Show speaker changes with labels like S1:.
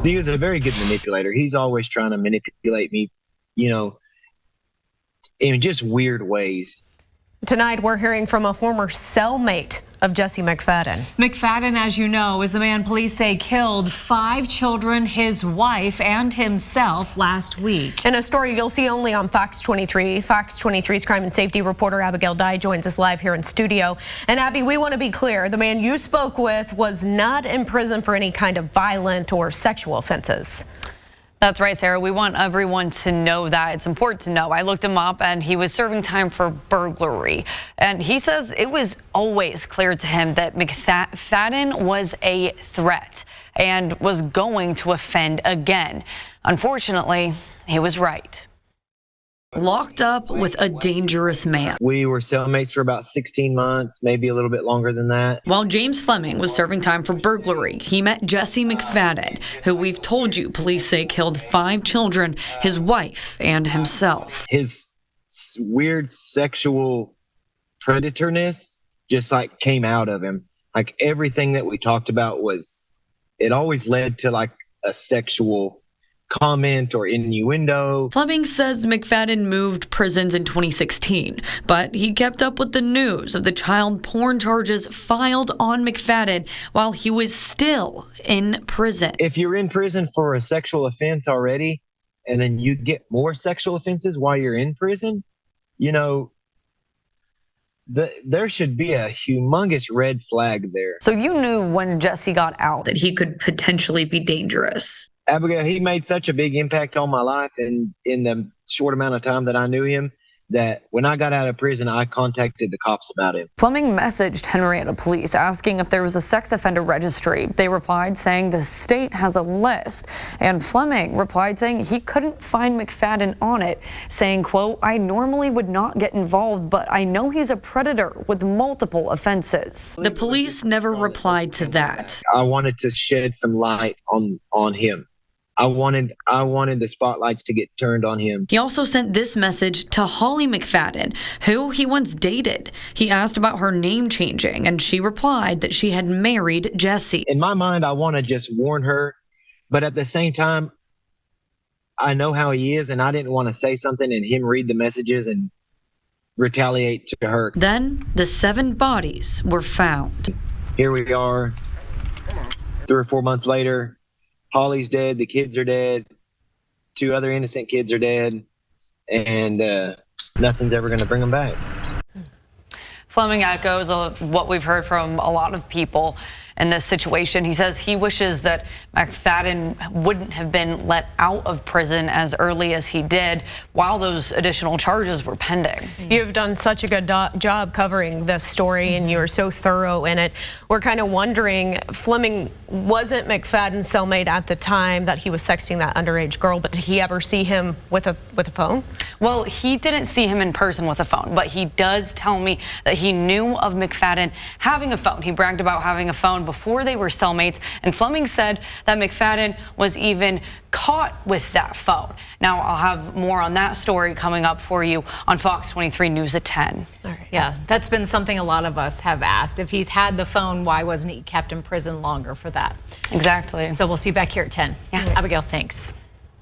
S1: He was a very good manipulator. He's always trying to manipulate me, in just weird ways.
S2: Tonight, we're hearing from a former cellmate of Jesse McFadden.
S3: McFadden, as you know, is the man police say killed 5 children, his wife, and himself last week.
S2: In a story you'll see only on Fox 23. Fox 23's crime and safety reporter Abigail Dye joins us live here in studio. And Abby, we want to be clear, the man you spoke with was not in prison for any kind of violent or sexual offenses.
S4: That's right, Sarah. We want everyone to know that. It's important to know. I looked him up and he was serving time for burglary. And he says it was always clear to him that McFadden was a threat and was going to offend again. Unfortunately, he was right.
S5: Locked up with a dangerous man.
S1: We were cellmates for about 16 months, maybe a little bit longer than that.
S5: While James Fleming was serving time for burglary, he met Jesse McFadden, who we've told you police say killed 5 children, his wife, and himself.
S1: His weird sexual predatorness just came out of him. Everything that we talked about it always led to a sexual comment or innuendo.
S5: Fleming says McFadden moved prisons in 2016, but he kept up with the news of the child porn charges filed on McFadden while he was still in prison.
S1: If you're in prison for a sexual offense already, and then you get more sexual offenses while you're in prison, there should be a humongous red flag there.
S4: So you knew when Jesse got out
S5: that he could potentially be dangerous.
S1: Abigail, he made such a big impact on my life in the short amount of time that I knew him, that when I got out of prison, I contacted the cops about him.
S4: Fleming messaged Henryetta police asking if there was a sex offender registry. They replied saying the state has a list. And Fleming replied saying he couldn't find McFadden on it, saying, quote, "I normally would not get involved, but I know he's a predator with multiple offenses."
S5: The police never replied to that.
S1: I wanted to shed some light on him. I wanted the spotlights to get turned on him.
S5: He also sent this message to Holly McFadden, who he once dated. He asked about her name changing, and she replied that she had married Jesse.
S1: In my mind, I want to just warn her, but at the same time, I know how he is, and I didn't want to say something and him read the messages and retaliate to her.
S5: Then the 7 bodies were found.
S1: Here we are, 3 or 4 months later. Holly's dead, the kids are dead, 2 other innocent kids are dead, and nothing's ever going to bring them back.
S4: Fleming echoes what we've heard from a lot of people in this situation. He says he wishes that McFadden wouldn't have been let out of prison as early as he did while those additional charges were pending.
S2: You've done such a good job covering this story, and you're so thorough in it. We're kind of wondering, Fleming wasn't McFadden's cellmate at the time that he was sexting that underage girl, but did he ever see him with a phone?
S4: Well, he didn't see him in person with a phone, but he does tell me that he knew of McFadden having a phone. He bragged about having a phone before they were cellmates, and Fleming said that McFadden was even caught with that phone. Now, I'll have more on that story coming up for you on Fox 23 News at 10.
S3: All right. Yeah, that's been something a lot of us have asked. If he's had the phone, why wasn't he kept in prison longer for that?
S4: Exactly.
S3: So we'll see you back here at 10.
S4: Yeah.
S3: Abigail, thanks.